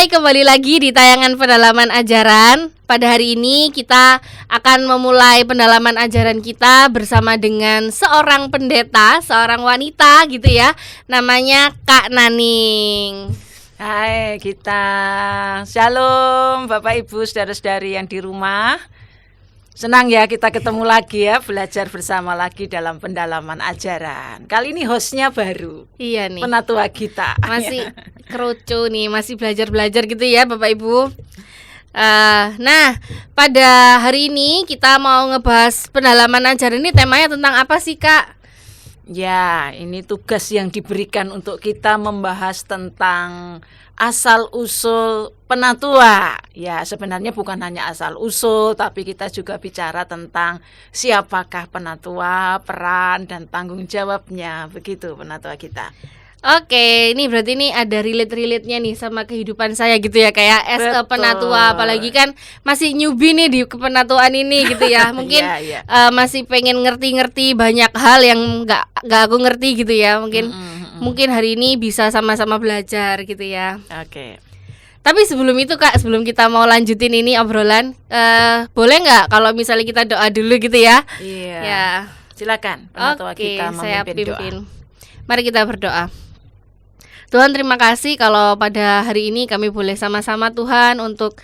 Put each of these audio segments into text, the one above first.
kembali lagi di tayangan pendalaman ajaran. Pada hari ini kita akan memulai pendalaman ajaran kita bersama dengan seorang pendeta, seorang wanita gitu ya. Namanya Kak Naning. Hai kita, shalom Bapak Ibu saudara-saudari yang di rumah. Senang ya kita ketemu lagi ya, belajar bersama lagi dalam pendalaman ajaran. Kali ini hostnya baru. Iya nih. Penatua kita. Masih kerucu nih, masih belajar-belajar gitu ya Bapak Ibu. Nah, pada hari ini kita mau ngebahas pendalaman ajaran ini, temanya tentang apa sih Kak? Ya, ini tugas yang diberikan untuk kita membahas tentang asal-usul penatua. Ya, sebenarnya bukan hanya asal-usul, tapi kita juga bicara tentang siapakah penatua, peran dan tanggung jawabnya. Begitu penatua kita. Oke, ini berarti ini ada relate-nya nih sama kehidupan saya gitu ya, kayak as a penatua, apalagi kan masih newbie nih di kepenatuan ini gitu ya. Mungkin masih pengen ngerti-ngerti banyak hal yang nggak aku ngerti gitu ya. Mungkin hari ini bisa sama-sama belajar gitu ya. Oke. Tapi sebelum itu Kak, sebelum kita mau lanjutin ini obrolan, boleh nggak kalau misalnya kita doa dulu gitu ya? Iya. Ya. Silakan penatua kita memimpin doa. Mari kita berdoa. Tuhan, terima kasih kalau pada hari ini kami boleh sama-sama Tuhan untuk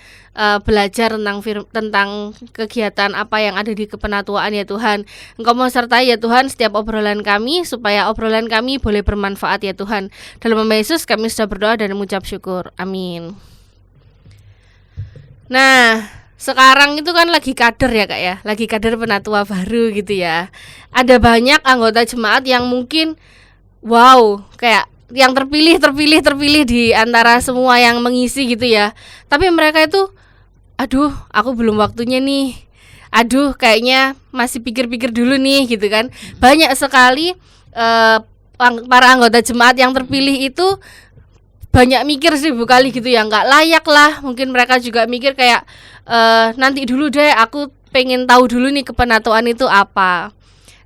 belajar tentang kegiatan apa yang ada di kepenatuan ya Tuhan. Engkau mau sertai ya Tuhan setiap obrolan kami, supaya obrolan kami boleh bermanfaat ya Tuhan. Dalam nama Yesus kami sudah berdoa dan mengucap syukur. Amin. Nah, sekarang itu kan lagi kader ya Kak ya, lagi kader penatua baru gitu ya. Ada banyak anggota jemaat yang mungkin wow, kayak yang terpilih di antara semua yang mengisi gitu ya. Tapi mereka itu, aduh aku belum waktunya nih, aduh kayaknya masih pikir-pikir dulu nih gitu kan. Banyak sekali para anggota jemaat yang terpilih itu banyak mikir 1000 kali gitu ya, nggak layak lah. Mungkin mereka juga mikir kayak nanti dulu deh, aku pengen tahu dulu nih kepenatuan itu apa.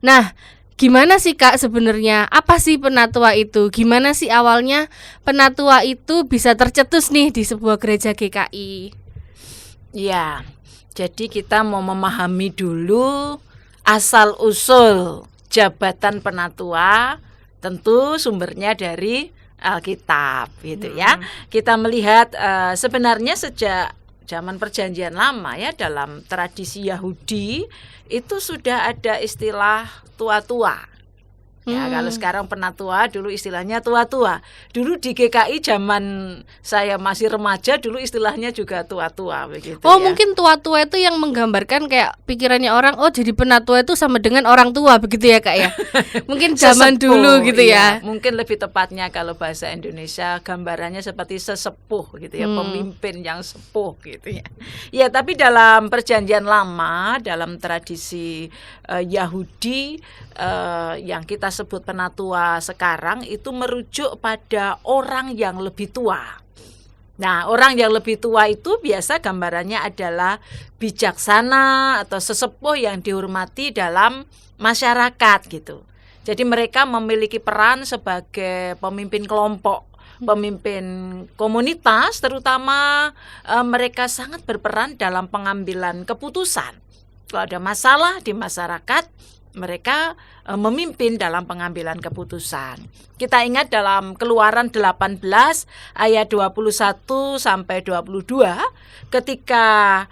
Nah, gimana sih Kak sebenarnya? Apa sih penatua itu? Gimana sih awalnya penatua itu bisa tercetus nih di sebuah gereja GKI? Ya, jadi kita mau memahami dulu asal-usul jabatan penatua. Tentu sumbernya dari Alkitab gitu ya. Kita melihat sebenarnya sejak zaman perjanjian lama ya, dalam tradisi Yahudi itu sudah ada istilah tua-tua. Ya, kalau sekarang penatua, dulu istilahnya tua-tua. Dulu di GKI zaman saya masih remaja, dulu istilahnya juga tua-tua begitu. Oh, ya. Mungkin tua-tua itu yang menggambarkan kayak pikirannya orang, oh jadi penatua itu sama dengan orang tua begitu ya Kak ya. Mungkin zaman dulu gitu ya. Mungkin lebih tepatnya kalau bahasa Indonesia gambarannya seperti sesepuh gitu ya, pemimpin yang sepuh gitu ya. Ya, tapi dalam perjanjian lama, dalam tradisi Yahudi yang kita sebut penatua sekarang itu merujuk pada orang yang lebih tua. Nah, orang yang lebih tua itu biasa gambarannya adalah bijaksana atau sesepuh yang dihormati dalam masyarakat gitu. Jadi mereka memiliki peran sebagai pemimpin kelompok, pemimpin komunitas, terutama mereka sangat berperan dalam pengambilan keputusan. Kalau ada masalah di masyarakat, mereka memimpin dalam pengambilan keputusan. Kita ingat dalam Keluaran 18 ayat 21 sampai 22, ketika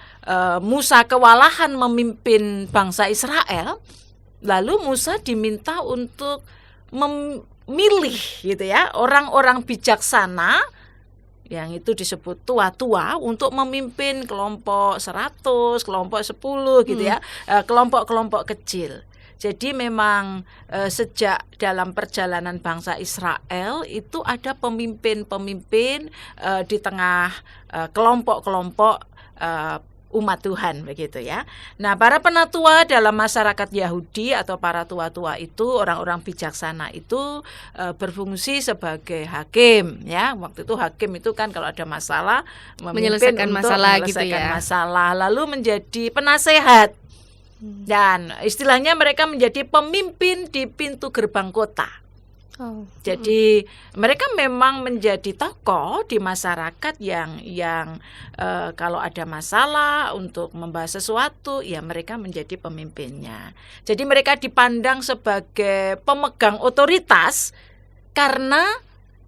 Musa kewalahan memimpin bangsa Israel, lalu Musa diminta untuk memilih gitu ya, orang-orang bijaksana yang itu disebut tua-tua untuk memimpin kelompok 100, kelompok 10 gitu ya, kelompok-kelompok kecil. Jadi memang sejak dalam perjalanan bangsa Israel itu ada pemimpin-pemimpin di tengah kelompok-kelompok umat Tuhan begitu ya. Nah, para penatua dalam masyarakat Yahudi atau para tua-tua itu, orang-orang bijaksana itu berfungsi sebagai hakim ya. Waktu itu hakim itu kan kalau ada masalah menyelesaikan masalah gitu ya. Masalah, lalu menjadi penasehat. Dan istilahnya mereka menjadi pemimpin di pintu gerbang kota. Oh. Jadi mereka memang menjadi tokoh di masyarakat yang kalau ada masalah untuk membahas sesuatu, ya mereka menjadi pemimpinnya. Jadi mereka dipandang sebagai pemegang otoritas karena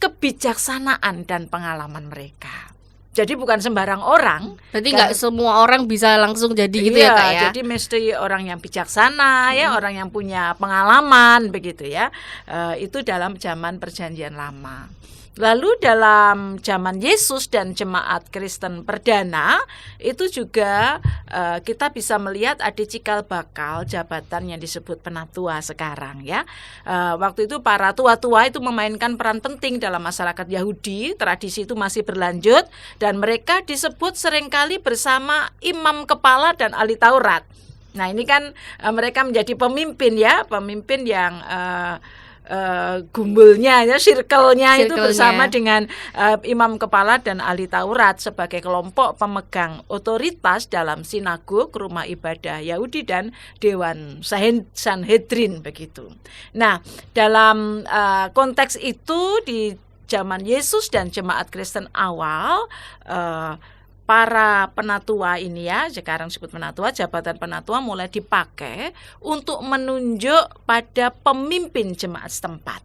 kebijaksanaan dan pengalaman mereka. Jadi bukan sembarang orang. Berarti nggak semua orang bisa langsung jadi gitu ya Kak ya? Jadi mesti orang yang bijaksana ya, orang yang punya pengalaman begitu ya. Itu dalam zaman Perjanjian Lama. Lalu dalam zaman Yesus dan jemaat Kristen perdana itu juga kita bisa melihat ada cikal bakal jabatan yang disebut penatua sekarang ya. Waktu itu para tua-tua itu memainkan peran penting dalam masyarakat Yahudi. Tradisi itu masih berlanjut dan mereka disebut seringkali bersama imam kepala dan ahli Taurat. Nah ini kan mereka menjadi pemimpin ya, pemimpin yang gumbulnya ya, circle-nya itu bersama dengan imam kepala dan ahli Taurat sebagai kelompok pemegang otoritas dalam sinagog, rumah ibadah Yahudi dan dewan Sanhedrin begitu. Nah, dalam konteks itu di zaman Yesus dan jemaat Kristen awal, para penatua ini ya, sekarang disebut penatua, jabatan penatua mulai dipakai untuk menunjuk pada pemimpin jemaat setempat.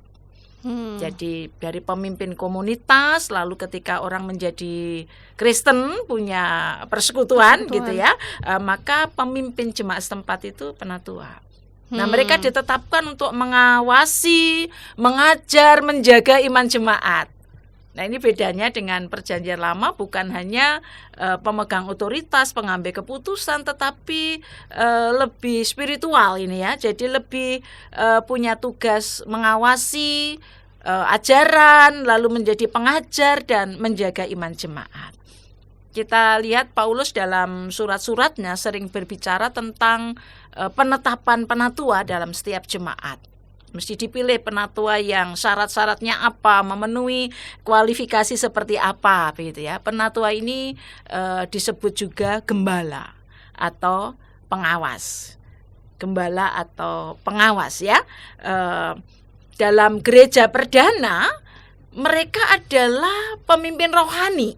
Jadi dari pemimpin komunitas, lalu ketika orang menjadi Kristen, punya persekutuan gitu ya, maka pemimpin jemaat setempat itu penatua. Nah mereka ditetapkan untuk mengawasi, mengajar, menjaga iman jemaat. Nah ini bedanya dengan Perjanjian Lama, bukan hanya pemegang otoritas, pengambil keputusan, tetapi lebih spiritual ini ya. Jadi lebih punya tugas mengawasi ajaran, lalu menjadi pengajar dan menjaga iman jemaat. Kita lihat Paulus dalam surat-suratnya sering berbicara tentang penetapan penatua dalam setiap jemaat. Mesti dipilih penatua yang syarat-syaratnya apa, memenuhi kualifikasi seperti apa begitu ya. Penatua ini disebut juga gembala atau pengawas. Gembala atau pengawas ya. Dalam gereja perdana mereka adalah pemimpin rohani.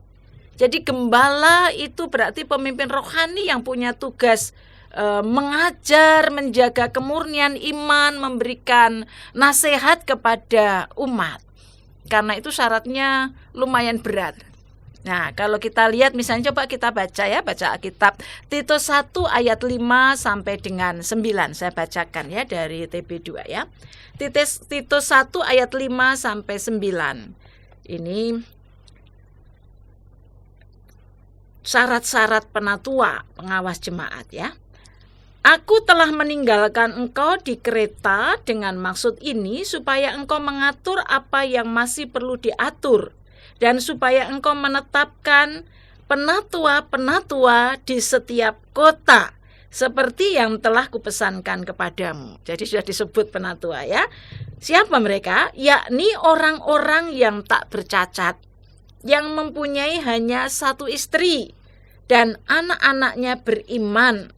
Jadi gembala itu berarti pemimpin rohani yang punya tugas mengajar, menjaga kemurnian iman, memberikan nasihat kepada umat. Karena itu syaratnya lumayan berat. Nah, kalau kita lihat misalnya coba kita baca ya, baca Alkitab Titus 1 ayat 5 sampai dengan 9. Saya bacakan ya dari TB2 ya. Titus 1 ayat 5 sampai 9. Ini syarat-syarat penatua, pengawas jemaat ya. Aku telah meninggalkan engkau di Kreta dengan maksud ini supaya engkau mengatur apa yang masih perlu diatur dan supaya engkau menetapkan penatua-penatua di setiap kota seperti yang telah kupesankan kepadamu. Jadi sudah disebut penatua ya. Siapa mereka? Yakni orang-orang yang tak bercacat, yang mempunyai hanya satu istri dan anak-anaknya beriman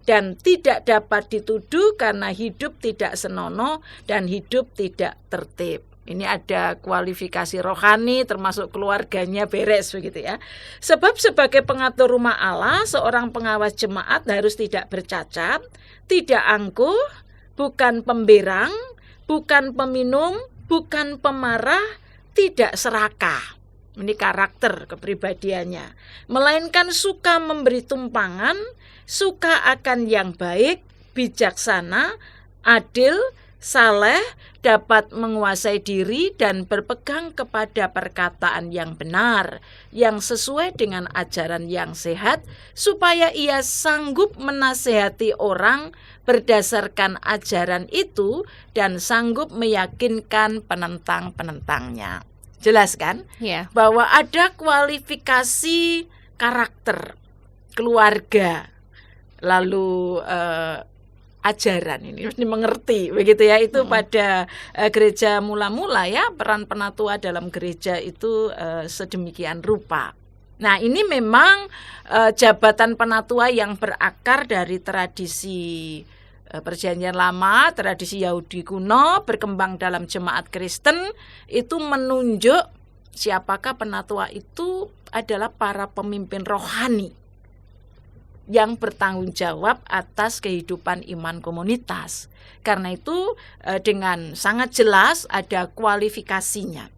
dan tidak dapat dituduh karena hidup tidak senonoh dan hidup tidak tertib. Ini ada kualifikasi rohani termasuk keluarganya beres begitu ya. Sebab sebagai pengatur rumah Allah, seorang pengawas jemaat harus tidak bercacat, tidak angkuh, bukan pemberang, bukan peminum, bukan pemarah, tidak serakah. Ini karakter kepribadiannya. Melainkan suka memberi tumpangan, suka akan yang baik, bijaksana, adil, saleh, dapat menguasai diri dan berpegang kepada perkataan yang benar, yang sesuai dengan ajaran yang sehat, supaya ia sanggup menasehati orang berdasarkan ajaran itu dan sanggup meyakinkan penentang-penentangnya. Jelas kan? Yeah. Bahwa ada kualifikasi karakter, keluarga, lalu ajaran ini mesti mengerti begitu ya. Itu pada gereja mula-mula ya, peran penatua dalam gereja itu sedemikian rupa. Nah ini memang jabatan penatua yang berakar dari tradisi Perjanjian Lama, tradisi Yahudi kuno berkembang dalam jemaat Kristen itu menunjuk siapakah penatua itu adalah para pemimpin rohani yang bertanggung jawab atas kehidupan iman komunitas. Karena itu dengan sangat jelas ada kualifikasinya,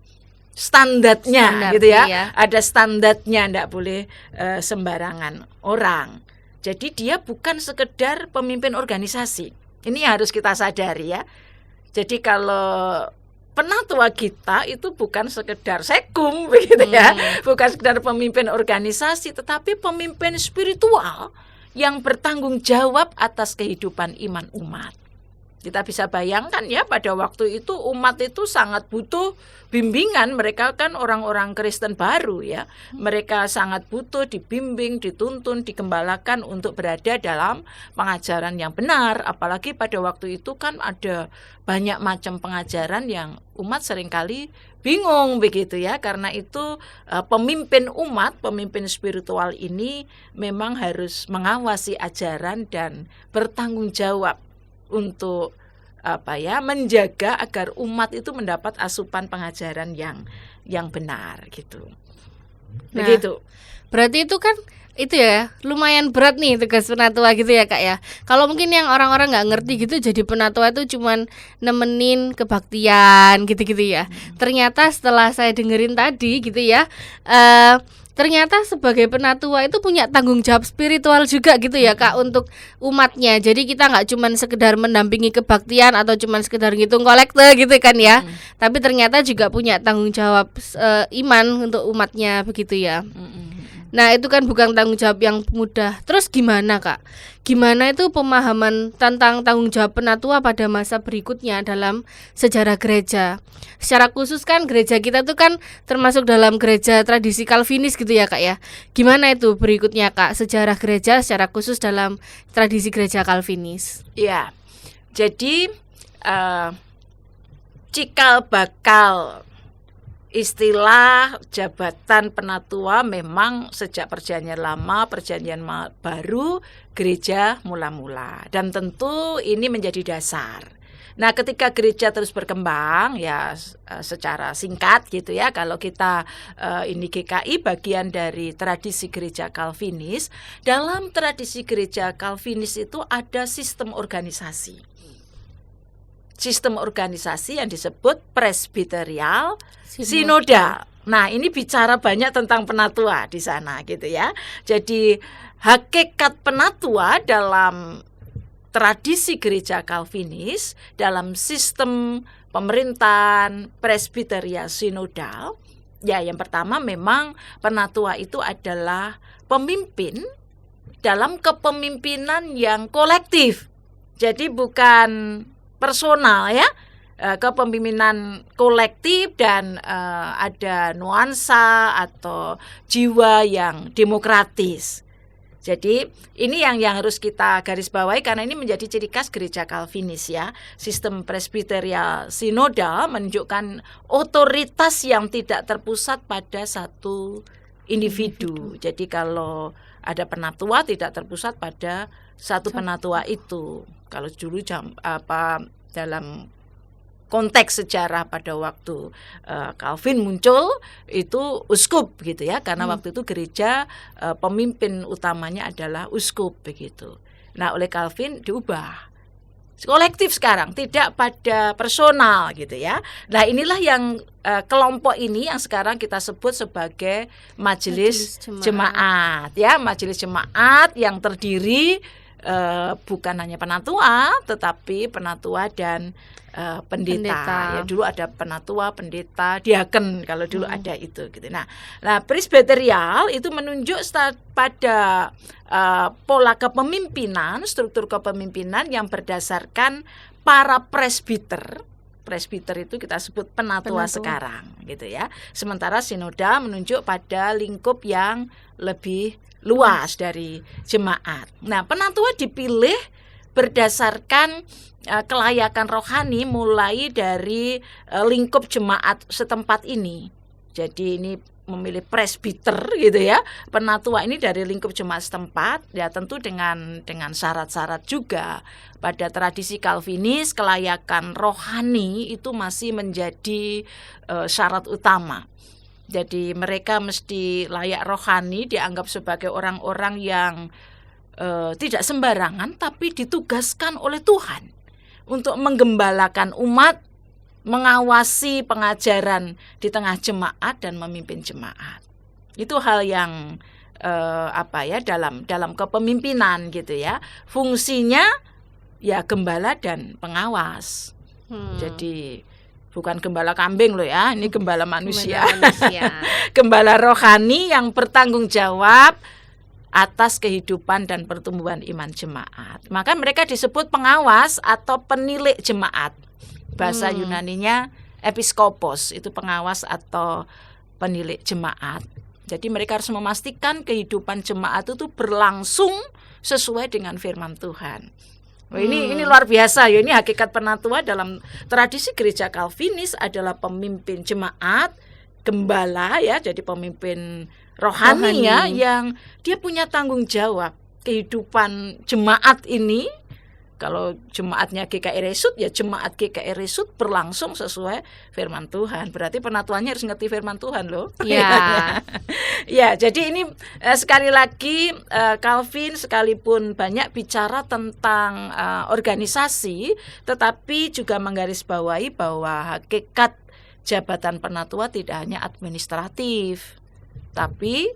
standarnya gitu ya. Iya. Ada standarnya, tidak boleh sembarangan orang. Jadi dia bukan sekedar pemimpin organisasi. Ini harus kita sadari ya. Jadi kalau penatua kita itu bukan sekedar sekum begitu ya, bukan sekedar pemimpin organisasi, tetapi pemimpin spiritual yang bertanggung jawab atas kehidupan iman umat. Kita bisa bayangkan ya, pada waktu itu umat itu sangat butuh bimbingan. Mereka kan orang-orang Kristen baru ya. Mereka sangat butuh dibimbing, dituntun, digembalakan untuk berada dalam pengajaran yang benar. Apalagi pada waktu itu kan ada banyak macam pengajaran yang umat seringkali bingung begitu ya. Karena itu pemimpin umat, pemimpin spiritual ini memang harus mengawasi ajaran dan bertanggung jawab untuk menjaga agar umat itu mendapat asupan pengajaran yang benar gitu. Begitu. Berarti itu kan itu ya lumayan berat nih tugas penatua gitu ya Kak ya. Kalau mungkin yang orang-orang nggak ngerti gitu, jadi penatua itu cuman nemenin kebaktian gitu-gitu ya. Ternyata setelah saya dengerin tadi gitu ya, ternyata sebagai penatua itu punya tanggung jawab spiritual juga gitu ya Kak untuk umatnya. Jadi kita nggak cuman sekedar mendampingi kebaktian atau cuman sekedar ngitung kolekte gitu kan ya. Tapi ternyata juga punya tanggung jawab iman untuk umatnya begitu ya. Nah itu kan bukan tanggung jawab yang mudah. Terus gimana Kak? Gimana itu pemahaman tentang tanggung jawab penatua pada masa berikutnya dalam sejarah gereja? Secara khusus kan gereja kita tuh kan termasuk dalam gereja tradisi Calvinis gitu ya Kak ya. Gimana itu berikutnya Kak, sejarah gereja secara khusus dalam tradisi gereja Calvinis? Ya, jadi cikal bakal istilah jabatan penatua memang sejak Perjanjian Lama, Perjanjian Baru, gereja mula-mula. Dan tentu ini menjadi dasar. Nah, ketika gereja terus berkembang, ya secara singkat gitu ya, kalau kita ini GKI bagian dari tradisi gereja Calvinis, dalam tradisi gereja Calvinis itu ada sistem organisasi. Sistem organisasi yang disebut presbiterial sinodal. Nah, ini bicara banyak tentang penatua di sana gitu ya. Jadi hakikat penatua dalam tradisi gereja Calvinis, dalam sistem pemerintahan presbiterial sinodal, ya yang pertama memang penatua itu adalah pemimpin dalam kepemimpinan yang kolektif. Jadi bukan personal ya, kepemimpinan kolektif dan ada nuansa atau jiwa yang demokratis. Jadi ini yang harus kita garis bawahi karena ini menjadi ciri khas gereja Calvinis ya. Sistem presbiterial sinodal menunjukkan otoritas yang tidak terpusat pada satu individu. Jadi kalau ada penatua tidak terpusat pada satu penatua itu. Kalau dulu dalam konteks sejarah pada waktu Calvin muncul itu uskup gitu ya, karena waktu itu gereja pemimpin utamanya adalah uskup begitu. Nah, oleh Calvin diubah kolektif sekarang, tidak pada personal gitu ya. Nah, inilah yang kelompok ini yang sekarang kita sebut sebagai majelis jemaat ya, majelis jemaat yang terdiri bukan hanya penatua tetapi penatua dan pendeta. Ya dulu ada penatua, pendeta, diaken kalau dulu ada itu gitu. Nah, presbiterial itu menunjuk pada pola kepemimpinan, struktur kepemimpinan yang berdasarkan para presbiter. Presbiter itu kita sebut penatua sekarang gitu ya. Sementara sinodal menunjuk pada lingkup yang lebih luas dari jemaat. Nah, penatua dipilih berdasarkan kelayakan rohani mulai dari lingkup jemaat setempat ini. Jadi ini memilih presbiter gitu ya. Penatua ini dari lingkup jemaat setempat, ya tentu dengan syarat-syarat juga. Pada tradisi Calvinis, kelayakan rohani itu masih menjadi syarat utama. Jadi mereka mesti layak rohani, dianggap sebagai orang-orang yang tidak sembarangan, tapi ditugaskan oleh Tuhan untuk menggembalakan umat, mengawasi pengajaran di tengah jemaat dan memimpin jemaat. Itu hal yang dalam kepemimpinan gitu ya. Fungsinya ya gembala dan pengawas. Jadi bukan gembala kambing loh ya, ini gembala manusia. Gembala rohani yang bertanggung jawab atas kehidupan dan pertumbuhan iman jemaat. Maka mereka disebut pengawas atau penilik jemaat. Bahasa Yunaninya episkopos, itu pengawas atau penilik jemaat. Jadi mereka harus memastikan kehidupan jemaat itu berlangsung sesuai dengan firman Tuhan. Ini luar biasa ya. Ini hakikat penatua dalam tradisi gereja Calvinis adalah pemimpin jemaat, gembala ya, jadi pemimpin rohani ya, yang dia punya tanggung jawab kehidupan jemaat ini. Kalau jemaatnya GKI Resut, ya jemaat GKI Resut berlangsung sesuai firman Tuhan. Berarti penatuannya harus ngerti firman Tuhan loh. Ya. Ya, jadi ini sekali lagi Calvin sekalipun banyak bicara tentang organisasi, tetapi juga menggarisbawahi bahwa hakikat jabatan penatua tidak hanya administratif, tapi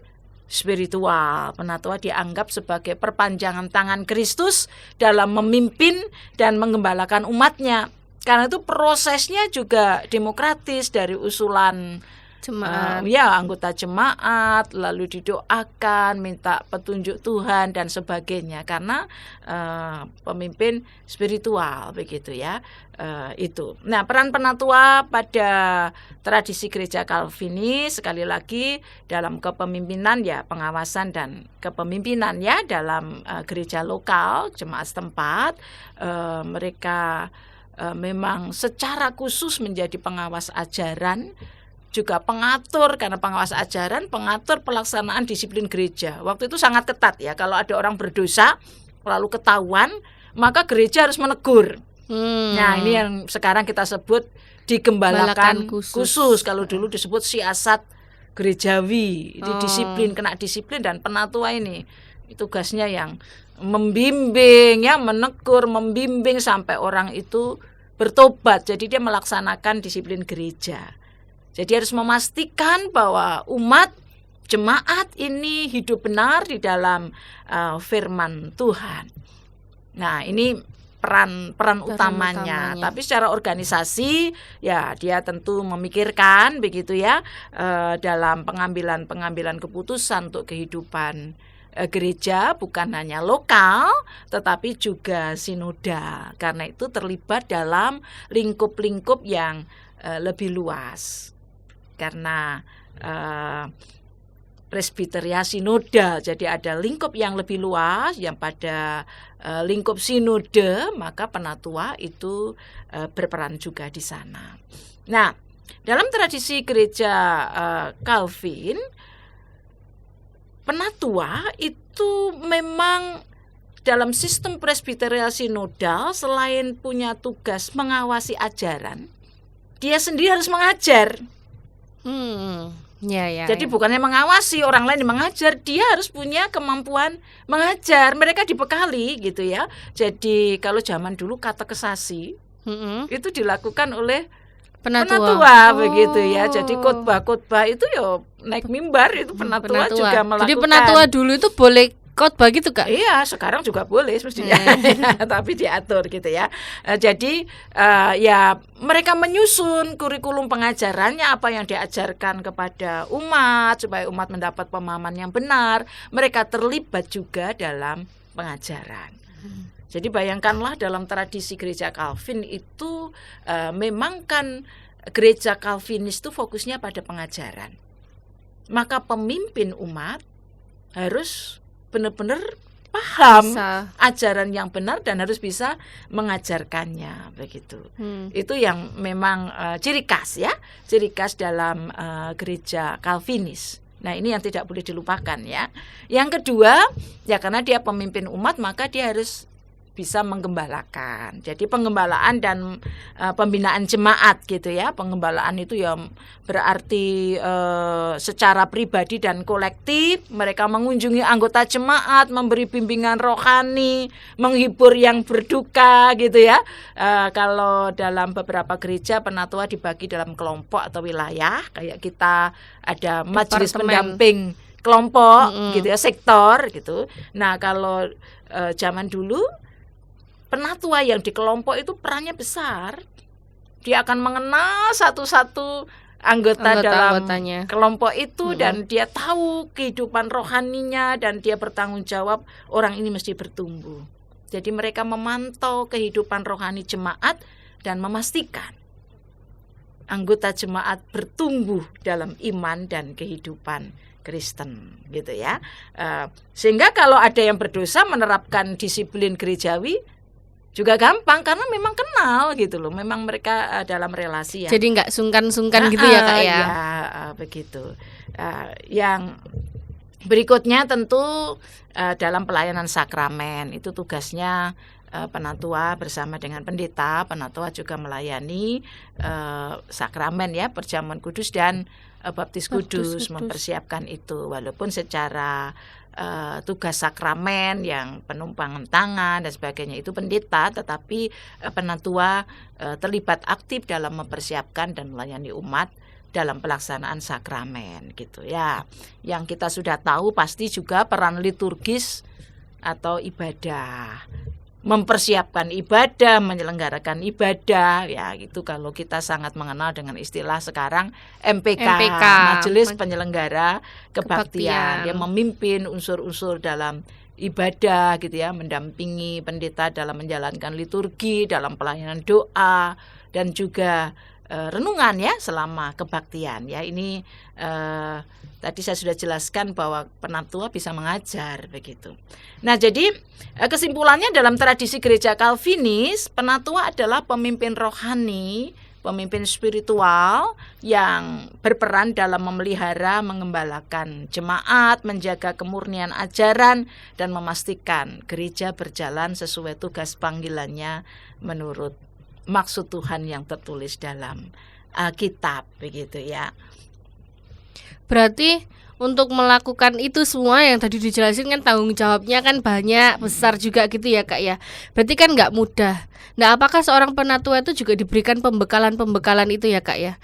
spiritual. Penatua dianggap sebagai perpanjangan tangan Kristus dalam memimpin dan menggembalakan umatnya. Karena itu prosesnya juga demokratis, dari usulan Jemaat. anggota jemaat, lalu didoakan, minta petunjuk Tuhan dan sebagainya. Karena pemimpin spiritual begitu ya. Itu. Nah, peran penatua pada tradisi gereja Calvinis sekali lagi dalam kepemimpinan ya, pengawasan dan kepemimpinan ya dalam gereja lokal, jemaat setempat, mereka memang secara khusus menjadi pengawas ajaran, juga pengatur, karena pengawas ajaran, pengatur pelaksanaan disiplin gereja. Waktu itu sangat ketat ya, kalau ada orang berdosa lalu ketahuan, maka gereja harus menegur. Nah, ini yang sekarang kita sebut digembalakan khusus. Kalau dulu disebut siasat gerejawi, itu disiplin, kena disiplin. Dan penatua ini tugasnya yang membimbing ya, menegur, membimbing sampai orang itu bertobat. Jadi dia melaksanakan disiplin gereja. Jadi harus memastikan bahwa umat jemaat ini hidup benar di dalam firman Tuhan. Nah, ini peran utamanya. Tapi secara organisasi ya dia tentu memikirkan begitu ya, dalam pengambilan keputusan untuk kehidupan gereja, bukan hanya lokal tetapi juga sinodal. Karena itu terlibat dalam lingkup-lingkup yang lebih luas. Karena presbiteria sinodal, jadi ada lingkup yang lebih luas, yang pada lingkup sinode maka penatua itu berperan juga di sana. Nah, dalam tradisi gereja Calvin, penatua itu memang dalam sistem presbiteria sinodal selain punya tugas mengawasi ajaran, dia sendiri harus mengajar. Jadi bukannya mengawasi orang lain mengajar, dia harus punya kemampuan mengajar. Mereka dibekali gitu ya. Jadi kalau zaman dulu katekesasi itu dilakukan oleh penatua begitu ya. Jadi khotbah itu ya naik mimbar, itu penatua juga melakukan. Jadi penatua dulu itu boleh khotbah gitu Kak? Iya, sekarang juga boleh mestinya. Tapi diatur gitu ya. Jadi ya mereka menyusun kurikulum pengajarannya, apa yang diajarkan kepada umat supaya umat mendapat pemahaman yang benar. Mereka terlibat juga dalam pengajaran. Jadi bayangkanlah dalam tradisi gereja Calvin itu memang kan gereja Calvinis itu fokusnya pada pengajaran. Maka pemimpin umat harus benar-benar paham Bisa. ajaran yang benar dan harus bisa mengajarkannya begitu. Itu yang memang ciri khas ya, ciri khas dalam gereja Calvinis. Nah, ini yang tidak boleh dilupakan ya. Yang kedua, ya karena dia pemimpin umat maka dia harus bisa menggembalakan. Jadi penggembalaan dan pembinaan jemaat gitu ya. Penggembalaan itu ya berarti secara pribadi dan kolektif mereka mengunjungi anggota jemaat, memberi bimbingan rohani, menghibur yang berduka gitu ya. Kalau dalam beberapa gereja penatua dibagi dalam kelompok atau wilayah, kayak kita ada majelis pendamping kelompok gitu ya, sektor gitu. Nah, kalau zaman dulu penatua yang di kelompok itu perannya besar. Dia akan mengenal satu-satu anggota dalam kelompok itu dan dia tahu kehidupan rohaninya dan dia bertanggung jawab orang ini mesti bertumbuh. Jadi mereka memantau kehidupan rohani jemaat dan memastikan anggota jemaat bertumbuh dalam iman dan kehidupan Kristen gitu ya. Sehingga kalau ada yang berdosa menerapkan disiplin gerejawi juga gampang karena memang kenal gitu loh, memang mereka dalam relasi ya. Jadi nggak sungkan-sungkan gitu ya Kak ya. Ya begitu. Yang berikutnya tentu dalam pelayanan sakramen itu tugasnya penatua bersama dengan pendeta. Penatua juga melayani sakramen ya, perjamuan kudus dan baptis kudus, mempersiapkan itu walaupun secara tugas sakramen yang penumpangan tangan dan sebagainya itu pendeta, tetapi penatua terlibat aktif dalam mempersiapkan dan melayani umat dalam pelaksanaan sakramen gitu ya. Yang kita sudah tahu pasti juga peran liturgis atau ibadah, mempersiapkan ibadah, menyelenggarakan ibadah ya, itu kalau kita sangat mengenal dengan istilah sekarang MPK, Majelis Penyelenggara Kebaktian, yang memimpin unsur-unsur dalam ibadah gitu ya, mendampingi pendeta dalam menjalankan liturgi, dalam pelayanan doa dan juga renungan ya selama kebaktian ya. Ini tadi saya sudah jelaskan bahwa penatua bisa mengajar begitu. Nah, jadi kesimpulannya dalam tradisi gereja Calvinis, penatua adalah pemimpin rohani, pemimpin spiritual yang berperan dalam memelihara, mengembalakan jemaat, menjaga kemurnian ajaran dan memastikan gereja berjalan sesuai tugas panggilannya menurut maksud Tuhan yang tertulis dalam Alkitab begitu ya. Berarti untuk melakukan itu semua yang tadi dijelasin kan tanggung jawabnya kan banyak, besar juga gitu ya Kak ya. Berarti kan nggak mudah. Nah, apakah seorang penatua itu juga diberikan pembekalan-pembekalan itu ya Kak ya?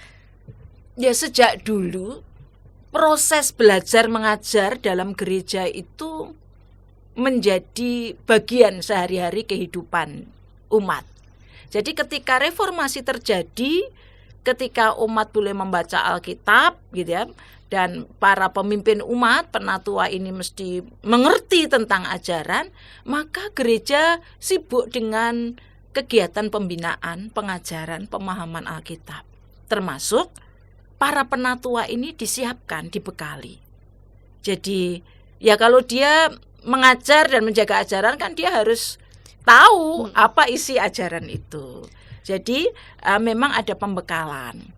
Ya, sejak dulu proses belajar mengajar dalam gereja itu menjadi bagian sehari-hari kehidupan umat. Jadi ketika reformasi terjadi, ketika umat boleh membaca Alkitab gitu ya, dan para pemimpin umat, penatua ini mesti mengerti tentang ajaran, maka gereja sibuk dengan kegiatan pembinaan, pengajaran, pemahaman Alkitab. Termasuk para penatua ini disiapkan, dibekali. Jadi ya kalau dia mengajar dan menjaga ajaran kan dia harus tahu apa isi ajaran itu. Jadi memang ada pembekalan,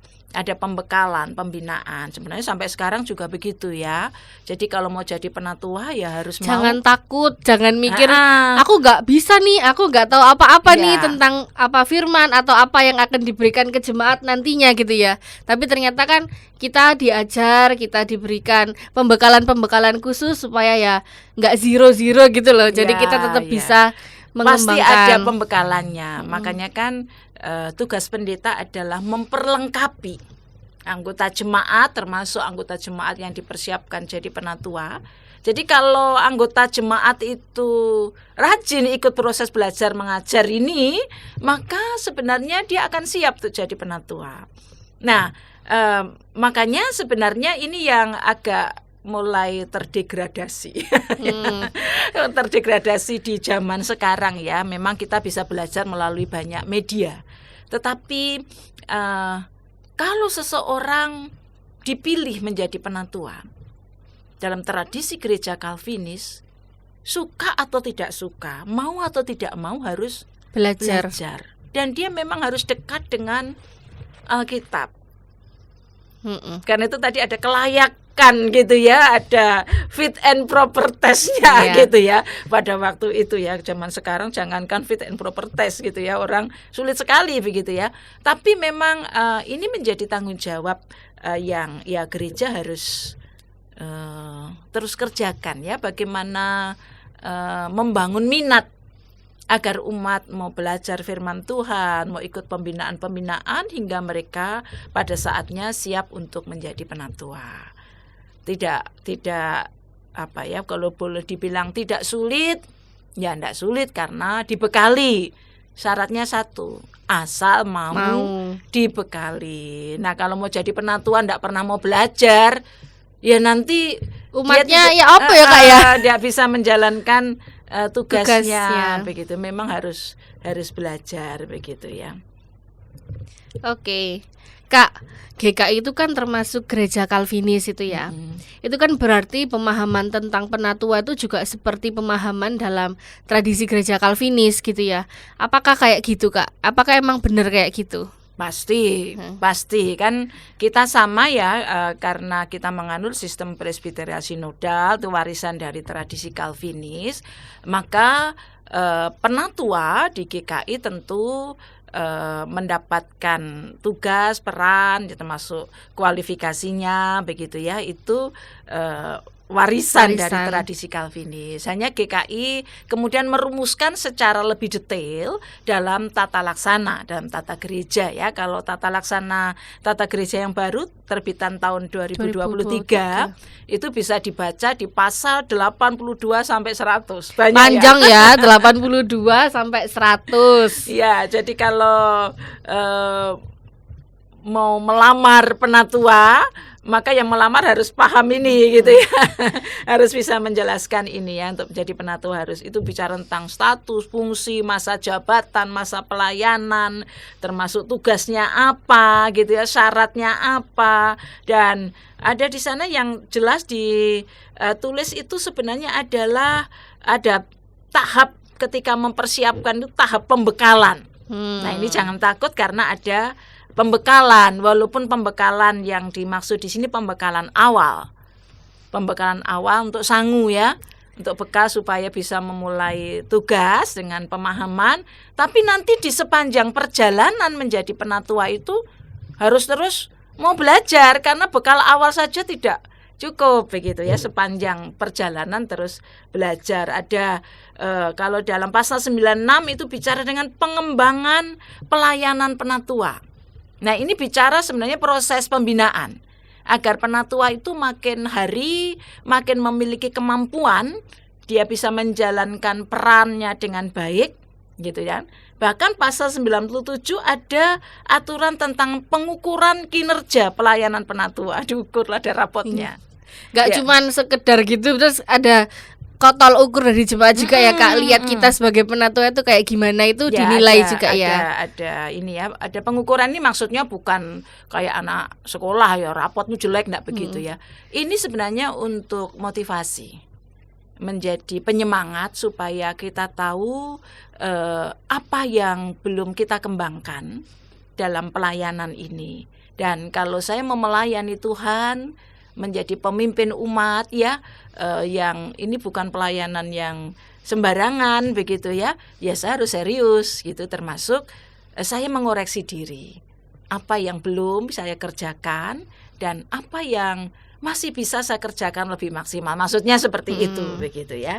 pembinaan. Sebenarnya sampai sekarang juga begitu ya. Jadi kalau mau jadi penatua ya harus jangan takut, jangan mikir aku nggak bisa nih, aku nggak tahu apa-apa nih tentang apa firman atau apa yang akan diberikan ke jemaat nantinya gitu ya. Tapi ternyata kan kita diajar, kita diberikan pembekalan khusus supaya ya nggak zero gitu loh. Jadi kita tetap bisa mengembangkan. Pasti ada pembekalannya. Makanya kan tugas pendeta adalah memperlengkapi anggota jemaat, termasuk anggota jemaat yang dipersiapkan jadi penatua. Jadi kalau anggota jemaat itu rajin ikut proses belajar mengajar ini, maka sebenarnya dia akan siap untuk jadi penatua. Nah, makanya sebenarnya ini yang agak mulai terdegradasi. Terdegradasi di zaman sekarang ya. Memang kita bisa belajar melalui banyak media. Tetapi kalau seseorang dipilih menjadi penatua dalam tradisi gereja Calvinis, suka atau tidak suka, mau atau tidak mau harus Belajar. belajar. Dan dia memang harus dekat dengan Alkitab. Mm-mm. Karena itu tadi ada kelayakan gitu ya, ada fit and proper testnya Iya. gitu ya. Pada waktu itu ya, zaman sekarang jangankan fit and proper test gitu ya, orang sulit sekali begitu ya. Tapi memang ini menjadi tanggung jawab yang ya gereja harus terus kerjakan ya. Bagaimana membangun minat agar umat mau belajar firman Tuhan, mau ikut pembinaan-pembinaan hingga mereka pada saatnya siap untuk menjadi penatua. Tidak apa ya, kalau boleh dibilang tidak sulit, ya tidak sulit karena dibekali. Syaratnya satu, asal mau dibekali. Nah, kalau mau jadi penatua tidak pernah mau belajar, ya nanti Umatnya dia ya apa ya Kak ya? tidak bisa menjalankan tugasnya Tugasnya. begitu. Memang harus belajar begitu ya. Oke. Kak, GKI itu kan termasuk gereja Kalvinis itu ya. Itu kan berarti pemahaman tentang penatua itu juga seperti pemahaman dalam tradisi gereja Kalvinis gitu ya. Apakah kayak gitu Kak? Apakah emang benar kayak gitu? Pasti kan kita sama ya, karena kita menganut sistem presbiteria sinodal, itu warisan dari tradisi Kalvinis, maka penatua di GKI tentu mendapatkan tugas, peran, termasuk kualifikasinya begitu ya, itu warisan dari tradisi Kalvinis. Hanya GKI kemudian merumuskan secara lebih detail dalam tata laksana, dalam tata gereja ya. Kalau tata laksana tata gereja yang baru terbitan tahun 2023 itu bisa dibaca di pasal 82 sampai 100. Banyak panjang ya, 82 sampai 100. Ya, jadi kalau mau melamar penatua, maka yang melamar harus paham ini gitu ya. Harus bisa menjelaskan ini ya, untuk menjadi penatua harus itu bicara tentang status, fungsi, masa jabatan, masa pelayanan, termasuk tugasnya apa gitu ya, syaratnya apa. Dan ada di sana yang jelas ditulis itu sebenarnya adalah ada tahap ketika mempersiapkan itu tahap pembekalan. Nah, ini jangan takut karena ada pembekalan, walaupun pembekalan yang dimaksud di sini pembekalan awal. Pembekalan awal untuk sangu ya, untuk bekal supaya bisa memulai tugas dengan pemahaman, tapi nanti di sepanjang perjalanan menjadi penatua itu harus terus mau belajar karena bekal awal saja tidak cukup begitu ya, sepanjang perjalanan terus belajar. Ada kalau dalam pasal 96 itu bicara dengan pengembangan pelayanan penatua. Nah, ini bicara sebenarnya proses pembinaan agar penatua itu makin hari makin memiliki kemampuan, dia bisa menjalankan perannya dengan baik gitu ya. Bahkan pasal 97 ada aturan tentang pengukuran kinerja pelayanan penatua. Diukurlah, ada rapotnya. Gak cuman sekedar gitu, terus ada kotol ukur dari jemaat juga ya Kak. Lihat kita sebagai penatua itu kayak gimana, itu Ya, dinilai juga ya. Ada ini ya, ada pengukuran. Ini maksudnya bukan kayak anak sekolah ya, rapotmu jelek, enggak begitu ya. Ini sebenarnya untuk motivasi, menjadi penyemangat supaya kita tahu apa yang belum kita kembangkan dalam pelayanan ini. Dan kalau saya mau melayani Tuhan, menjadi pemimpin umat ya, yang ini bukan pelayanan yang sembarangan begitu ya, ya saya harus serius gitu, termasuk saya mengoreksi diri, apa yang belum saya kerjakan dan apa yang masih bisa saya kerjakan lebih maksimal, maksudnya seperti itu begitu ya.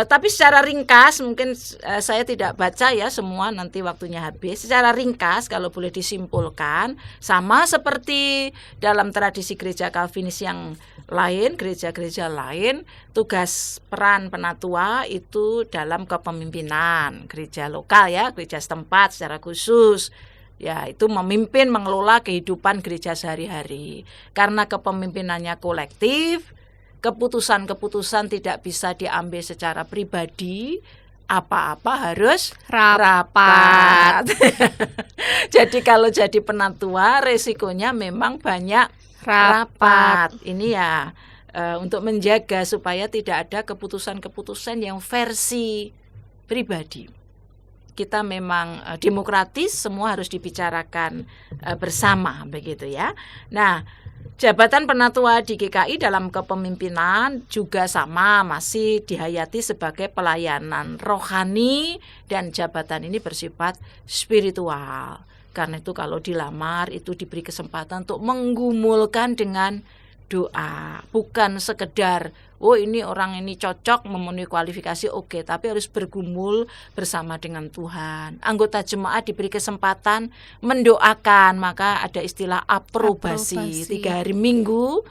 Tapi secara ringkas mungkin saya tidak baca ya semua, nanti waktunya habis. Secara ringkas kalau boleh disimpulkan, sama seperti dalam tradisi gereja Kalvinis yang lain, gereja-gereja lain, tugas peran penatua itu dalam kepemimpinan gereja lokal ya, gereja setempat secara khusus. Ya, itu memimpin, mengelola kehidupan gereja sehari-hari. Karena kepemimpinannya kolektif, keputusan-keputusan tidak bisa diambil secara pribadi, apa-apa harus rapat. Jadi kalau jadi penatua resikonya memang banyak rapat. Ini ya untuk menjaga supaya tidak ada keputusan-keputusan yang versi pribadi. Kita memang demokratis, semua harus dibicarakan bersama begitu ya. Nah, jabatan penatua di GKI dalam kepemimpinan juga sama, masih dihayati sebagai pelayanan rohani dan jabatan ini bersifat spiritual. Karena itu kalau dilamar itu diberi kesempatan untuk menggumulkan dengan doa, bukan sekedar ini orang ini cocok memenuhi kualifikasi, oke, tapi harus bergumul bersama dengan Tuhan. Anggota jemaat diberi kesempatan mendoakan, maka ada istilah aprobasi. 3 hari minggu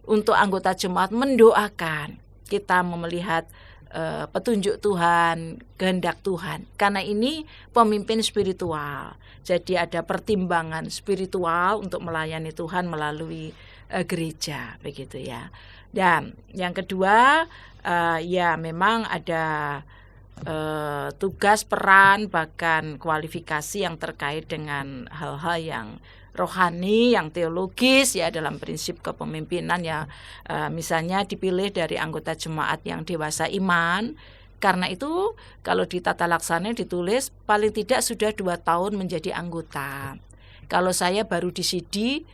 untuk anggota jemaat mendoakan. Kita melihat petunjuk Tuhan, kehendak Tuhan. Karena ini pemimpin spiritual. Jadi ada pertimbangan spiritual untuk melayani Tuhan melalui gereja begitu ya. Dan yang kedua ya memang ada tugas, peran, bahkan kualifikasi yang terkait dengan hal-hal yang rohani, yang teologis ya dalam prinsip kepemimpinan ya, misalnya dipilih dari anggota jemaat yang dewasa iman. Karena itu kalau di tata laksana ditulis paling tidak sudah 2 tahun menjadi anggota. Kalau saya baru di CD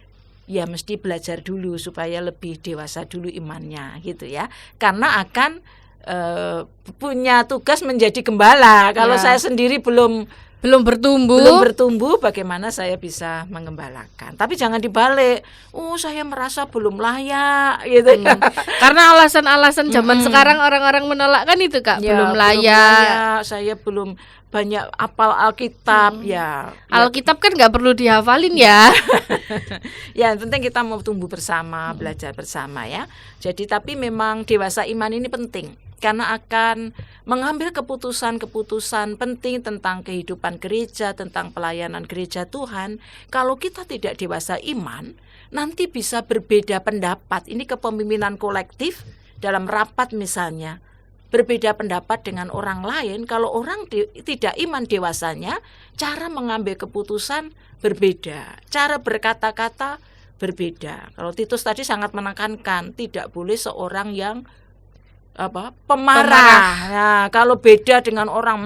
ya mesti belajar dulu supaya lebih dewasa dulu imannya gitu ya. Karena akan punya tugas menjadi gembala. Kalau saya sendiri belum bertumbuh, bagaimana saya bisa mengembalakan? Tapi jangan dibalik. Saya merasa belum layak, gitu. Karena alasan-alasan zaman sekarang orang-orang menolak kan itu Kak, belum layak. Saya belum banyak hafal Alkitab, ya. Alkitab kan nggak perlu dihafalin ya. Ya, yang penting kita mau tumbuh bersama, belajar bersama ya. Jadi tapi memang dewasa iman ini penting. Karena akan mengambil keputusan-keputusan penting tentang kehidupan gereja, tentang pelayanan gereja Tuhan. Kalau kita tidak dewasa iman, nanti bisa berbeda pendapat. Ini kepemimpinan kolektif dalam rapat misalnya. Berbeda pendapat dengan orang lain. Kalau orang tidak iman dewasanya, cara mengambil keputusan berbeda. Cara berkata-kata berbeda. Kalau Titus tadi sangat menekankan, tidak boleh seorang yang pemarah. Nah, kalau beda dengan orang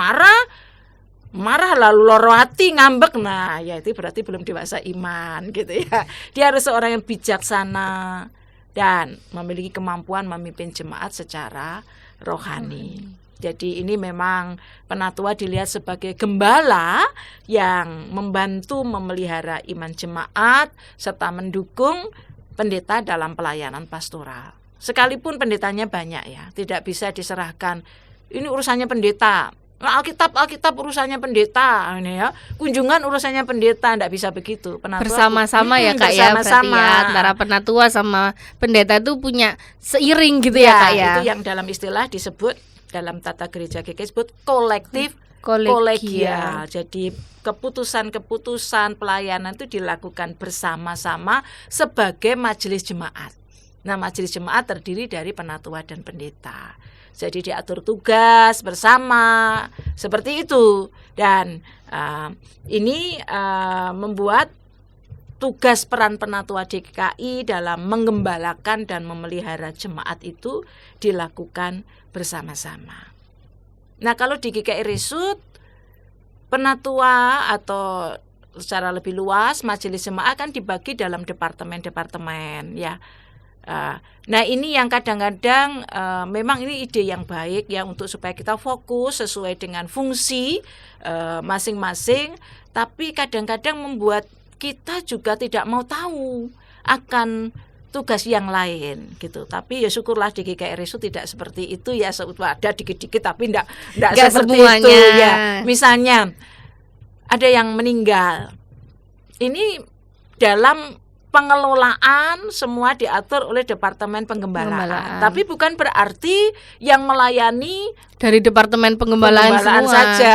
marah lalu loro hati, ngambek, nah ya itu berarti belum dewasa iman gitu ya. Dia harus seorang yang bijaksana dan memiliki kemampuan memimpin jemaat secara rohani. Jadi ini memang penatua dilihat sebagai gembala yang membantu memelihara iman jemaat serta mendukung pendeta dalam pelayanan pastoral. Sekalipun pendetanya banyak ya, tidak bisa diserahkan ini urusannya pendeta. Alkitab urusannya pendeta ini ya. Kunjungan urusannya pendeta, tidak bisa begitu. Penatua bersama-sama ya Kak ya, berarti ya antara penatua sama pendeta itu punya seiring gitu ya Kak ya. Itu yang dalam istilah disebut dalam tata gereja GKI disebut kolegial. Jadi keputusan-keputusan pelayanan itu dilakukan bersama-sama sebagai majelis jemaat. Nah, majelis jemaat terdiri dari penatua dan pendeta. Jadi diatur tugas bersama seperti itu. Dan ini membuat tugas peran penatua GKI dalam menggembalakan dan memelihara jemaat itu dilakukan bersama-sama. Nah, kalau di GKI Resut, penatua atau secara lebih luas majelis jemaat kan dibagi dalam departemen-departemen ya. Nah ini yang kadang-kadang memang ini ide yang baik ya untuk supaya kita fokus sesuai dengan fungsi masing-masing, tapi kadang-kadang membuat kita juga tidak mau tahu akan tugas yang lain gitu. Tapi ya syukurlah di GKI Resut tidak seperti itu ya, ada dikit-dikit tapi enggak seperti semuanya. Itu ya. Misalnya ada yang meninggal. Ini dalam pengelolaan semua diatur oleh Departemen Penggembalaan. Tapi bukan berarti yang melayani dari Departemen Penggembalaan semua saja.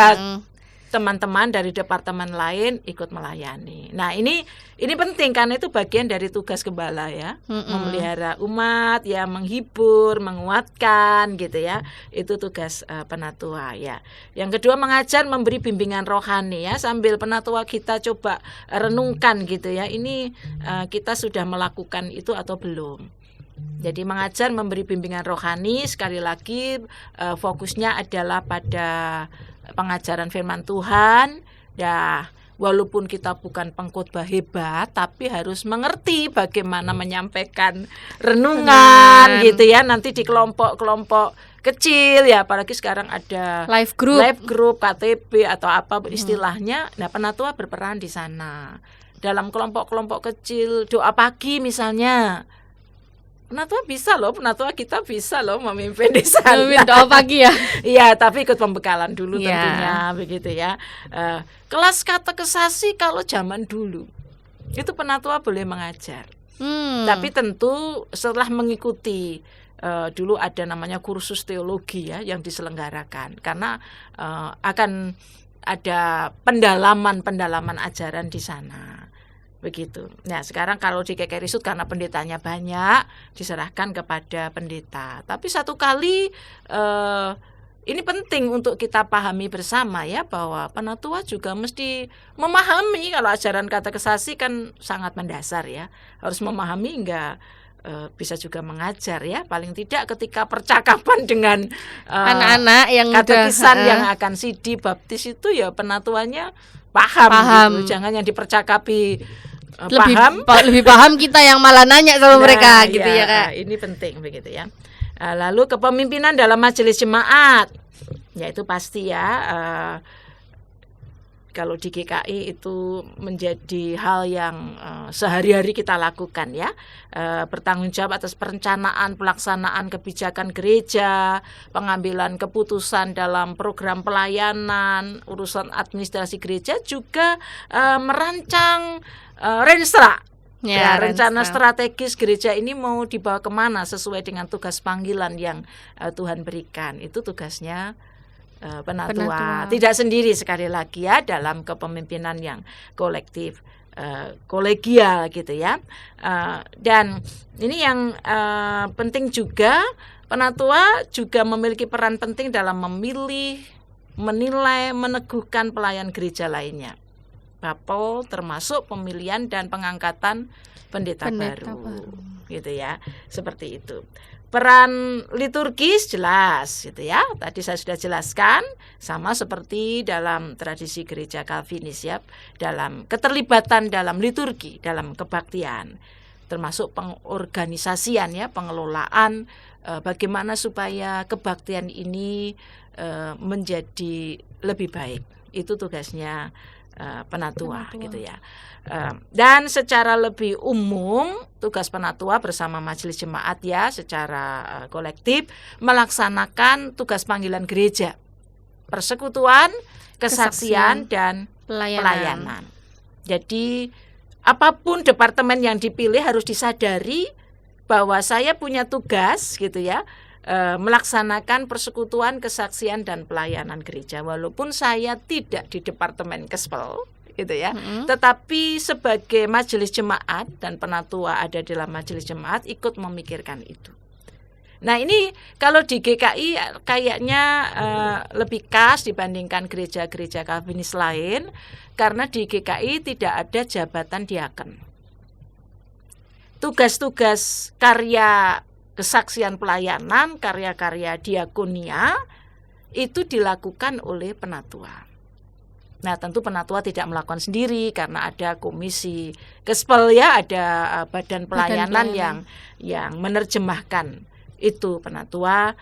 Teman-teman dari departemen lain ikut melayani. Nah, ini penting karena itu bagian dari tugas gembala ya. Memelihara umat, ya menghibur, menguatkan gitu ya. Itu tugas penatua ya. Yang kedua mengajar, memberi bimbingan rohani ya, sambil penatua kita coba renungkan gitu ya. Ini kita sudah melakukan itu atau belum? Jadi mengajar, memberi bimbingan rohani, sekali lagi fokusnya adalah pada pengajaran firman Tuhan. Ya, walaupun kita bukan pengkhotbah hebat, tapi harus mengerti bagaimana menyampaikan renungan gitu ya. Nanti di kelompok-kelompok kecil ya, apalagi sekarang ada live group, KTB atau apa istilahnya. Nah, penatua berperan di sana. Dalam kelompok-kelompok kecil, doa pagi misalnya. Penatua kita bisa loh memimpin di sana. Memimpin doa pagi ya. Iya, tapi ikut pembekalan dulu tentunya begitu ya. Kelas katekesasi kalau zaman dulu itu penatua boleh mengajar. Tapi tentu setelah mengikuti dulu ada namanya kursus teologi ya yang diselenggarakan, karena akan ada pendalaman ajaran di sana. Begitu. Nah, sekarang kalau di KKRI Sud karena pendetanya banyak, diserahkan kepada pendeta. Tapi satu kali ini penting untuk kita pahami bersama ya, bahwa penatua juga mesti memahami. Kalau ajaran katekesasi kan sangat mendasar ya, harus memahami hingga bisa juga mengajar ya. Paling tidak ketika percakapan dengan anak-anak yang katekisan yang akan sidi baptis itu ya penatuanya paham. Gitu. Jangan yang dipercakapi lebih paham kita yang malah nanya sama mereka gitu ya Kak. Ini penting begitu ya. Lalu kepemimpinan dalam majelis jemaat, ya itu pasti ya. Kalau di GKI itu menjadi hal yang sehari-hari kita lakukan ya, bertanggung jawab atas perencanaan pelaksanaan kebijakan gereja, pengambilan keputusan dalam program pelayanan, urusan administrasi gereja, juga merancang Renstra. Rencana strategis gereja ini mau dibawa kemana sesuai dengan tugas panggilan yang Tuhan berikan. Itu tugasnya penatua. Tidak sendiri sekali lagi ya, dalam kepemimpinan yang kolektif, kolegial gitu ya. Dan ini yang penting juga, penatua juga memiliki peran penting dalam memilih, menilai, meneguhkan pelayan gereja lainnya. Bapel termasuk pemilihan dan pengangkatan pendeta baru gitu ya, seperti itu. Peran liturgis jelas gitu ya, tadi saya sudah jelaskan, sama seperti dalam tradisi gereja Calvinis ya, dalam keterlibatan dalam liturgi, dalam kebaktian, termasuk pengorganisasian ya, pengelolaan, bagaimana supaya kebaktian ini menjadi lebih baik. Itu tugasnya penatua gitu ya. Dan secara lebih umum tugas penatua bersama majelis jemaat ya, secara kolektif melaksanakan tugas panggilan gereja, persekutuan, kesaksian dan pelayanan. Jadi apapun departemen yang dipilih harus disadari bahwa saya punya tugas gitu ya, melaksanakan persekutuan, kesaksian dan pelayanan gereja, walaupun saya tidak di departemen Kespel gitu ya, tetapi sebagai majelis jemaat dan penatua ada dalam majelis jemaat ikut memikirkan itu. Nah ini kalau di GKI kayaknya lebih khas dibandingkan gereja-gereja Calvinis lain, karena di GKI tidak ada jabatan diaken. Tugas-tugas karya kesaksian pelayanan, karya-karya diakonia itu dilakukan oleh penatua. Nah tentu penatua tidak melakukan sendiri karena ada komisi Kespel ya, ada badan pelayanan yang menerjemahkan itu. Penatua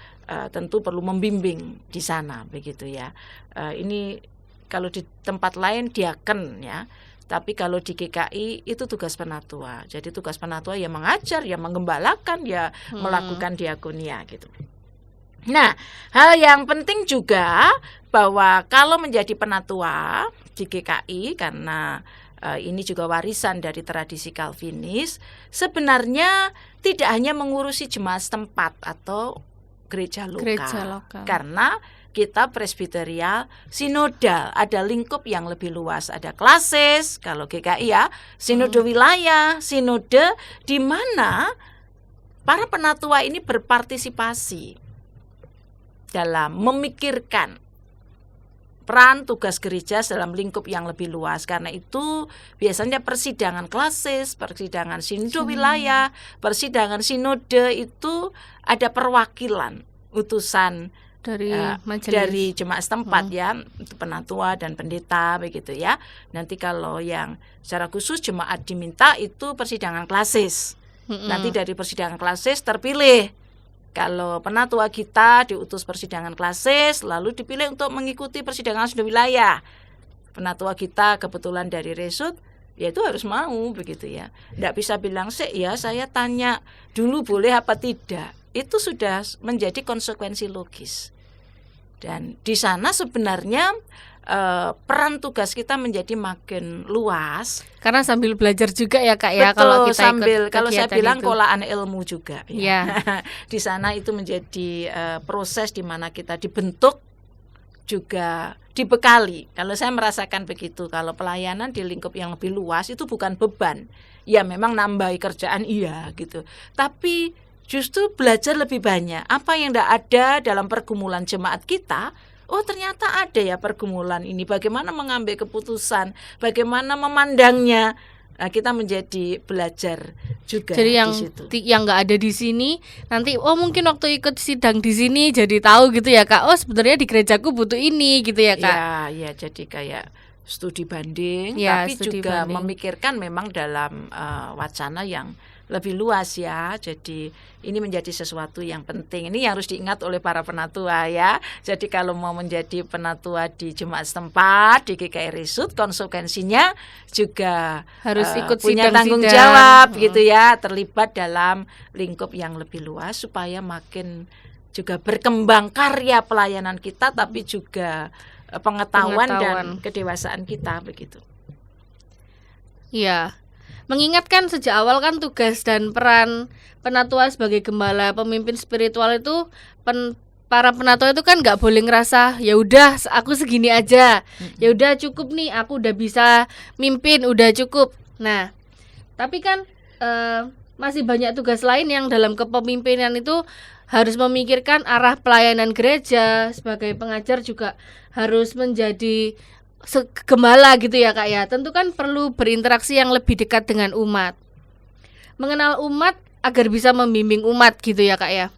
tentu perlu membimbing di sana begitu ya. Ini kalau di tempat lain diaken ya, tapi kalau di GKI itu tugas penatua. Jadi tugas penatua ya mengajar, ya menggembalakan, ya melakukan diakonia gitu. Nah, hal yang penting juga bahwa kalau menjadi penatua di GKI, karena ini juga warisan dari tradisi Calvinis, sebenarnya tidak hanya mengurusi jemaat setempat atau gereja lokal. Karena kita presbiterial sinodal, ada lingkup yang lebih luas, ada klasis kalau GKI ya, sinode wilayah, sinode di mana para penatua ini berpartisipasi dalam memikirkan peran tugas gereja dalam lingkup yang lebih luas. Karena itu biasanya persidangan klasis, persidangan sinode wilayah, persidangan sinode itu ada perwakilan utusan Dari majelis. dari jemaat setempat ya, itu penatua dan pendeta begitu ya. Nanti kalau yang secara khusus jemaat diminta itu persidangan klasis. Nanti dari persidangan klasis terpilih. Kalau penatua kita diutus persidangan klasis, lalu dipilih untuk mengikuti persidangan sinode wilayah. Penatua kita kebetulan dari Resut, ya itu harus mau begitu ya. Tidak bisa bilang sih ya saya tanya dulu boleh apa tidak. Itu sudah menjadi konsekuensi logis. Dan di sana sebenarnya peran tugas kita menjadi makin luas. Karena sambil belajar juga ya Kak ya. Betul, kalau kita sambil ikut kalau saya kegiatan bilang itu. kolaan ilmu juga Ya. Di sana itu menjadi proses di mana kita dibentuk juga dibekali. Kalau saya merasakan begitu, kalau pelayanan di lingkup yang lebih luas itu bukan beban. Ya memang nambahi kerjaan iya gitu. Tapi justru belajar lebih banyak. Apa yang tidak ada dalam pergumulan jemaat kita, oh ternyata ada ya pergumulan ini. Bagaimana mengambil keputusan, bagaimana memandangnya. Nah, kita menjadi belajar juga Jadi yang di situ. yang nggak ada di sini nanti mungkin waktu ikut sidang di sini jadi tahu gitu ya Kak. Oh sebenarnya di gerejaku butuh ini gitu ya Kak. Ya, jadi kayak studi banding, Ya, tapi studi juga banding. memikirkan memang dalam wacana yang lebih luas ya. Jadi ini menjadi sesuatu yang penting. Ini yang harus diingat oleh para penatua ya. Jadi kalau mau menjadi penatua di jemaat setempat di GKI Resut, konsekuensinya juga Harus ikut punya sidang-sidang. tanggung jawab gitu ya, terlibat dalam lingkup yang lebih luas supaya makin juga berkembang karya pelayanan kita, tapi juga pengetahuan dan kedewasaan kita begitu. Iya. Mengingatkan sejak awal kan tugas dan peran penatua sebagai gembala, pemimpin spiritual itu para penatua itu kan nggak boleh ngerasa ya udah aku segini aja, ya udah cukup nih aku udah bisa mimpin udah cukup. Nah, tapi kan masih banyak tugas lain yang dalam kepemimpinan itu harus memikirkan arah pelayanan gereja. Sebagai pengajar juga harus menjadi gembala gitu ya Kak ya. Tentu kan perlu berinteraksi yang lebih dekat dengan umat, mengenal umat agar bisa membimbing umat gitu ya Kak ya.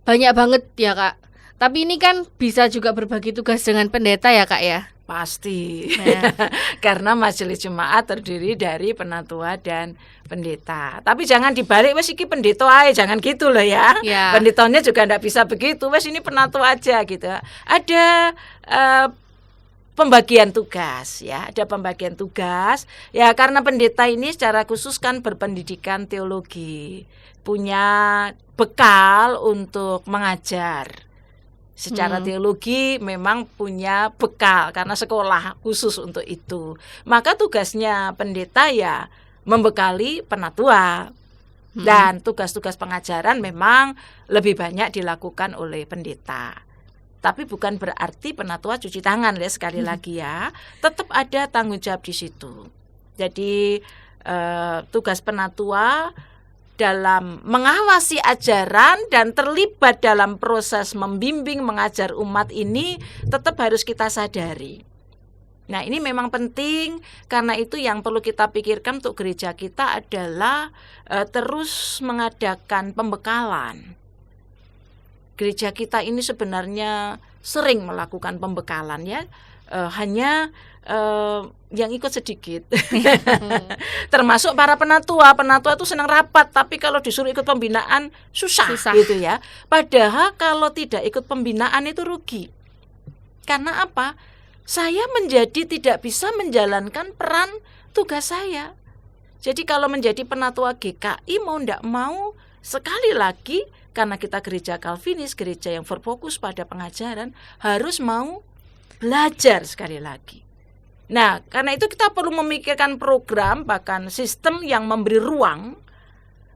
Banyak banget ya Kak. Tapi ini kan bisa juga berbagi tugas dengan pendeta ya Kak ya. Pasti. Nah. Karena majelis jemaat terdiri dari penatua dan pendeta. Tapi jangan dibalik wes iki pendeta aja, jangan gitu loh ya. Ya. Pendetanya juga enggak bisa begitu. Wes ini penatua aja gitu. Ada pembagian tugas ya, ada pembagian tugas ya, karena pendeta ini secara khusus kan berpendidikan teologi, punya bekal untuk mengajar secara teologi, memang punya bekal karena sekolah khusus untuk itu. Maka tugasnya pendeta ya membekali penatua. Dan tugas-tugas pengajaran memang lebih banyak dilakukan oleh pendeta. Tapi bukan berarti penatua cuci tangan ya, sekali lagi ya, tetap ada tanggung jawab di situ. Jadi tugas penatua dalam mengawasi ajaran dan terlibat dalam proses membimbing mengajar umat ini tetap harus kita sadari. Nah, ini memang penting, karena itu yang perlu kita pikirkan untuk gereja kita adalah terus mengadakan pembekalan. Gereja kita ini sebenarnya sering melakukan pembekalan ya, hanya yang ikut sedikit. Termasuk para penatua itu senang rapat, tapi kalau disuruh ikut pembinaan susah. Gitu ya. Padahal kalau tidak ikut pembinaan itu rugi. Karena apa? Saya menjadi tidak bisa menjalankan peran tugas saya. Jadi kalau menjadi penatua GKI mau tidak mau, sekali lagi karena kita gereja Calvinis, gereja yang berfokus pada pengajaran, harus mau belajar sekali lagi. Nah, karena itu kita perlu memikirkan program, bahkan sistem yang memberi ruang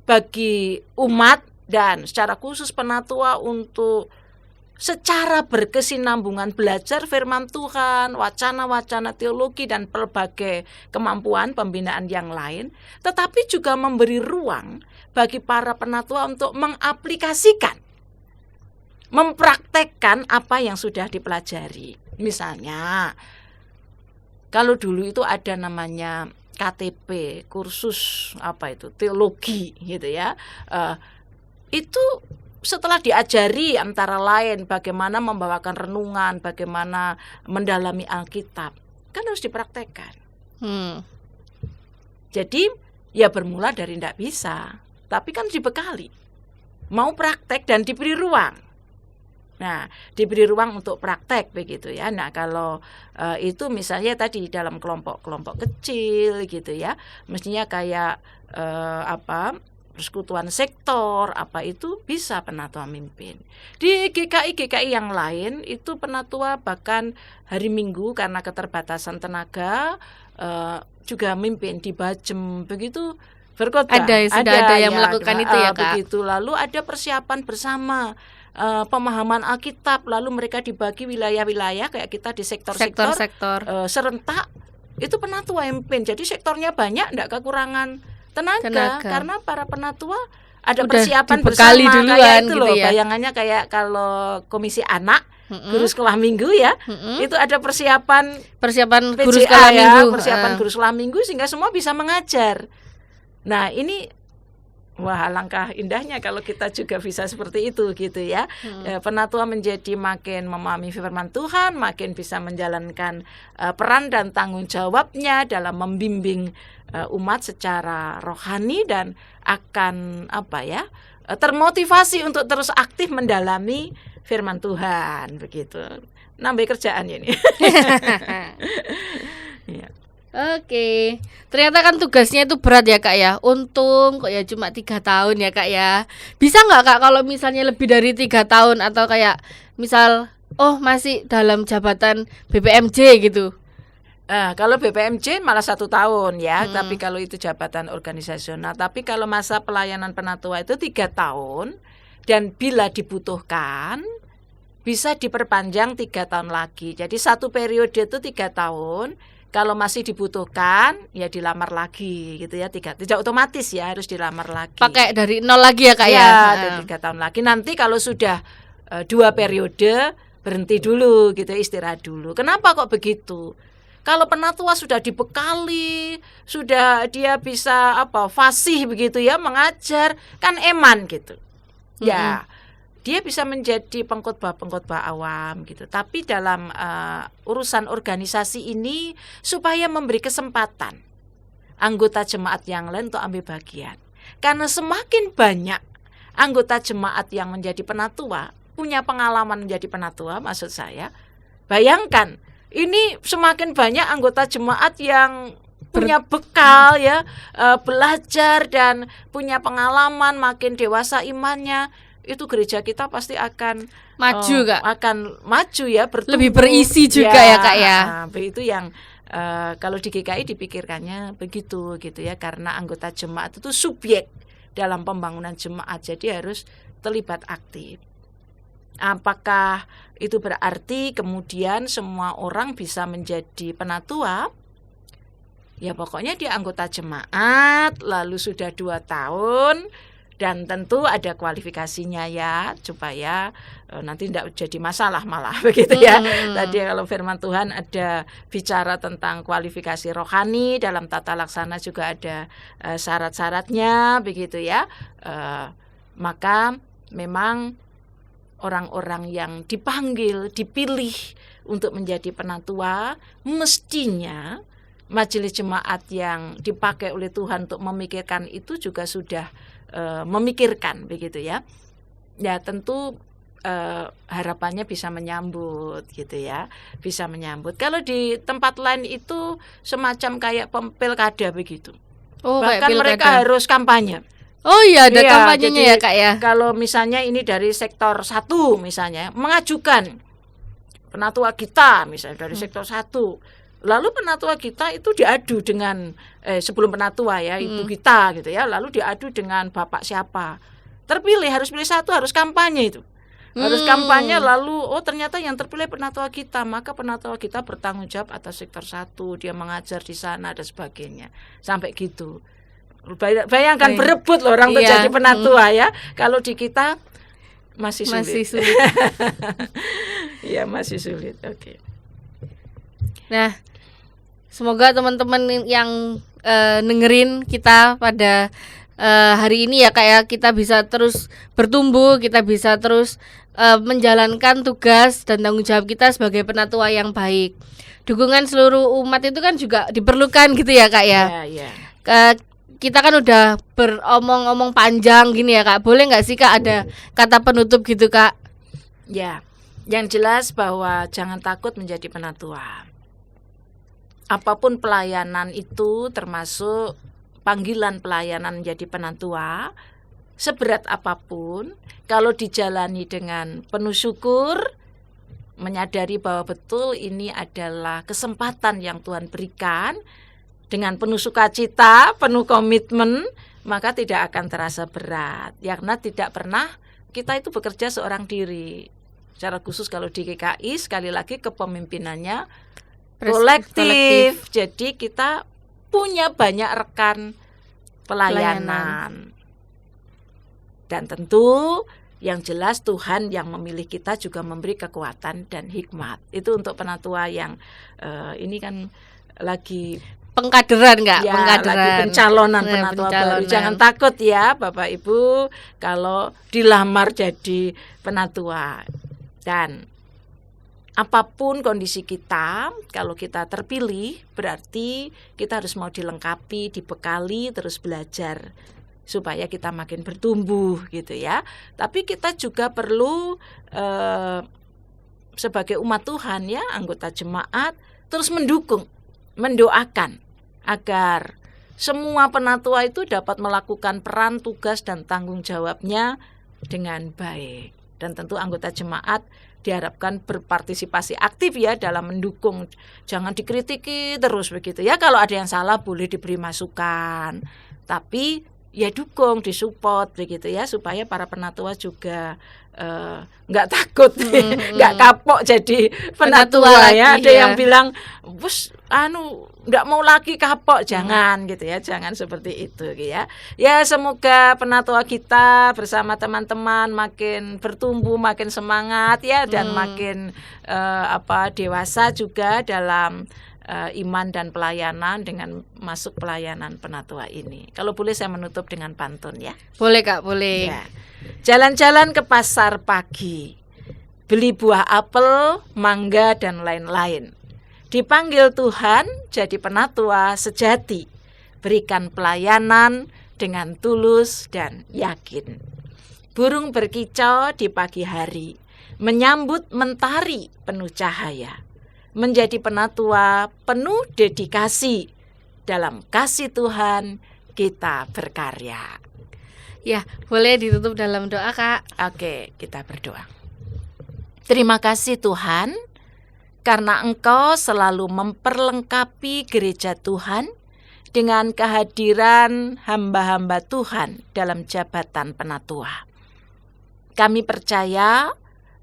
bagi umat dan secara khusus penatua untuk secara berkesinambungan belajar firman Tuhan, wacana-wacana teologi dan berbagai kemampuan pembinaan yang lain, tetapi juga memberi ruang bagi para penatua untuk mengaplikasikan, mempraktekkan apa yang sudah dipelajari. Misalnya, kalau dulu itu ada namanya KTP, kursus apa itu, teologi gitu ya. Itu setelah diajari antara lain bagaimana membawakan renungan, bagaimana mendalami Alkitab, kan harus dipraktekkan. Jadi ya bermula dari tidak bisa, tapi kan dibekali. Mau praktek dan diberi ruang. Nah, diberi ruang untuk praktek begitu ya. Nah, kalau itu misalnya tadi dalam kelompok-kelompok kecil gitu ya, mestinya kayak persekutuan sektor apa itu bisa penatua mimpin. Di GKI yang lain itu penatua bahkan hari Minggu karena keterbatasan tenaga juga mimpin di Bajem begitu berkhotbah. Sudah ada yang melakukan itu ya, Kak. Begitu. Lalu ada persiapan bersama pemahaman Alkitab, lalu mereka dibagi wilayah-wilayah kayak kita di sektor-sektor serentak, itu penatua yang mimpin. Jadi sektornya banyak, enggak kekurangan tenaga karena para penatua ada persiapan bersama duluan, kayak itu gitu loh ya. Bayangannya kayak kalau komisi anak guru sekolah minggu ya, itu ada persiapan guru sekolah ya, minggu, persiapan guru sekolah minggu sehingga semua bisa mengajar. Nah ini wah alangkah indahnya kalau kita juga bisa seperti itu gitu ya. Penatua menjadi makin memahami firman Tuhan, makin bisa menjalankan peran dan tanggung jawabnya dalam membimbing umat secara rohani dan akan termotivasi untuk terus aktif mendalami firman Tuhan begitu. Nambah kerjaan ini. Ya. Oke, ternyata kan tugasnya itu berat ya Kak ya. Untung kok ya cuma 3 tahun ya Kak ya. Bisa nggak Kak kalau misalnya lebih dari 3 tahun atau kayak misal masih dalam jabatan BPMJ gitu? Kalau BPMJ malah 1 tahun ya. Tapi kalau itu jabatan organisasional. Tapi kalau masa pelayanan penatua itu 3 tahun dan bila dibutuhkan bisa diperpanjang 3 tahun lagi. Jadi 1 periode itu 3 tahun. Kalau masih dibutuhkan, ya dilamar lagi gitu ya. Tidak otomatis ya, harus dilamar lagi. Pakai dari 0 lagi ya Kak ya? Ya, 3 tahun lagi. Nanti kalau sudah 2 periode, berhenti dulu gitu, istirahat dulu. Kenapa kok begitu? Kalau penatua sudah dibekali, sudah dia bisa fasih begitu ya, mengajar, kan eman gitu. Ya, dia bisa menjadi pengkhotbah awam gitu. Tapi dalam urusan organisasi ini supaya memberi kesempatan anggota jemaat yang lain untuk ambil bagian. Karena semakin banyak anggota jemaat yang menjadi penatua, punya pengalaman menjadi penatua, maksud saya, bayangkan ini semakin banyak anggota jemaat yang punya bekal ya, belajar dan punya pengalaman, makin dewasa imannya, itu gereja kita pasti akan maju Kak. Akan maju ya, bertumbuh. Lebih berisi juga ya Kak ya. Itu yang kalau di GKI dipikirkannya begitu gitu ya, karena anggota jemaat itu subjek dalam pembangunan jemaat, jadi harus terlibat aktif. Apakah itu berarti kemudian semua orang bisa menjadi penatua? Ya pokoknya dia anggota jemaat, lalu sudah 2 tahun, dan tentu ada kualifikasinya ya, supaya nanti tidak jadi masalah malah begitu ya. Tadi kalau firman Tuhan ada bicara tentang kualifikasi rohani, dalam tata laksana juga ada syarat-syaratnya begitu ya. Maka memang orang-orang yang dipanggil, dipilih untuk menjadi penatua, mestinya majelis jemaat yang dipakai oleh Tuhan untuk memikirkan itu juga sudah memikirkan begitu ya. Ya tentu harapannya bisa menyambut gitu ya, bisa menyambut. Kalau di tempat lain itu semacam kayak pilkada begitu. Bahkan mereka harus kampanye. Oh iya, ada kampanyenya ya Kak ya. Kalau misalnya ini dari sektor 1 misalnya mengajukan penatua kita misalnya dari sektor 1. Lalu penatua kita itu diadu dengan sebelum penatua ya, ibu kita gitu ya. Lalu diadu dengan bapak siapa. Terpilih, harus pilih 1, harus kampanye itu. Harus kampanye, lalu ternyata yang terpilih penatua kita, maka penatua kita bertanggung jawab atas sektor 1, dia mengajar di sana dan sebagainya. Sampai gitu. Bayangkan berebut loh orang untuk jadi penatua ya. Kalau di kita masih sulit. Masih sulit. Ya masih sulit. Oke. Nah, semoga teman-teman yang dengerin kita pada hari ini ya Kak ya, kita bisa terus bertumbuh, kita bisa terus menjalankan tugas dan tanggung jawab kita sebagai penatua yang baik. Dukungan seluruh umat itu kan juga diperlukan gitu ya Kak ya. Kita kan udah beromong-omong panjang gini ya Kak. Boleh nggak sih Kak ada kata penutup gitu Kak? Ya, yang jelas bahwa jangan takut menjadi penatua. Apapun pelayanan itu, termasuk panggilan pelayanan menjadi penatua, seberat apapun, kalau dijalani dengan penuh syukur, menyadari bahwa betul ini adalah kesempatan yang Tuhan berikan, dengan penuh sukacita, penuh komitmen, maka tidak akan terasa berat. Karena tidak pernah kita itu bekerja seorang diri. Secara khusus kalau di GKI, sekali lagi kepemimpinannya kolektif. Jadi kita punya banyak rekan pelayanan. Dan tentu yang jelas Tuhan yang memilih kita juga memberi kekuatan dan hikmat. Itu untuk penatua yang ini kan lagi pengkaderan nggak? Ya, Pengkaderan. lagi pencalonan penatua baru. Jangan takut ya Bapak Ibu kalau dilamar jadi penatua. Dan apapun kondisi kita, kalau kita terpilih berarti kita harus mau dilengkapi, dibekali, terus belajar supaya kita makin bertumbuh gitu ya. Tapi kita juga perlu sebagai umat Tuhan ya, anggota jemaat terus mendukung, mendoakan agar semua penatua itu dapat melakukan peran, tugas dan tanggung jawabnya dengan baik. Dan tentu anggota jemaat diharapkan berpartisipasi aktif ya dalam mendukung. Jangan dikritiki terus begitu ya. Kalau ada yang salah boleh diberi masukan. Tapi ya dukung, disupport begitu ya, supaya para penatua juga nggak takut, nggak kapok jadi penatua ya. Ada yang bilang, bus nggak mau lagi kapok, jangan gitu ya, jangan seperti itu gitu ya. Ya semoga penatua kita bersama teman-teman makin bertumbuh, makin semangat ya, dan makin dewasa juga dalam iman dan pelayanan dengan masuk pelayanan penatua ini. Kalau boleh saya menutup dengan pantun ya. Boleh Kak, boleh. Ya. Jalan-jalan ke pasar pagi, beli buah apel, mangga dan lain-lain. Dipanggil Tuhan jadi penatua sejati, berikan pelayanan dengan tulus dan yakin. Burung berkicau di pagi hari, menyambut mentari penuh cahaya. Menjadi penatua penuh dedikasi, dalam kasih Tuhan kita berkarya. Ya, boleh ditutup dalam doa Kak. Oke, kita berdoa. Terima kasih Tuhan, karena Engkau selalu memperlengkapi gereja Tuhan dengan kehadiran hamba-hamba Tuhan dalam jabatan penatua. Kami percaya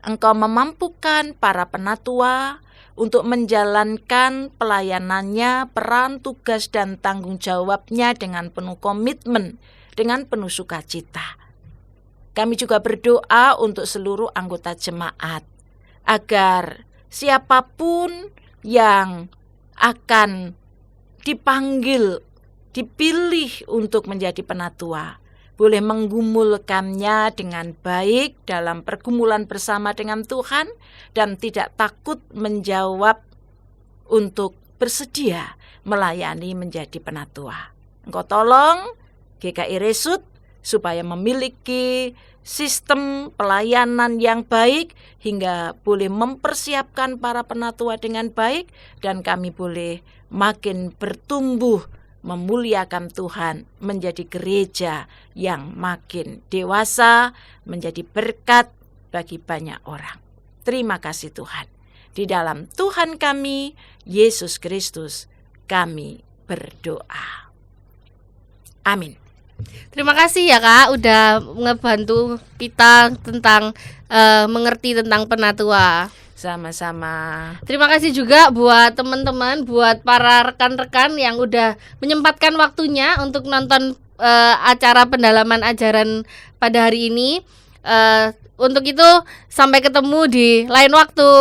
Engkau memampukan para penatua untuk menjalankan pelayanannya, peran, tugas, dan tanggung jawabnya dengan penuh komitmen, dengan penuh sukacita. Kami juga berdoa untuk seluruh anggota jemaat, agar siapapun yang akan dipanggil, dipilih untuk menjadi penatua, boleh menggumulkannya dengan baik dalam pergumulan bersama dengan Tuhan, dan tidak takut menjawab untuk bersedia melayani menjadi penatua. Engkau tolong GKI Resut supaya memiliki sistem pelayanan yang baik hingga boleh mempersiapkan para penatua dengan baik, dan kami boleh makin bertumbuh memuliakan Tuhan, menjadi gereja yang makin dewasa, menjadi berkat bagi banyak orang. Terima kasih Tuhan. Di dalam Tuhan kami, Yesus Kristus, kami berdoa. Amin. Terima kasih ya Kak udah ngebantu kita tentang mengerti tentang penatua. Sama-sama. Terima kasih juga buat teman-teman, buat para rekan-rekan yang udah menyempatkan waktunya untuk nonton acara pendalaman ajaran pada hari ini. Untuk itu sampai ketemu di lain waktu.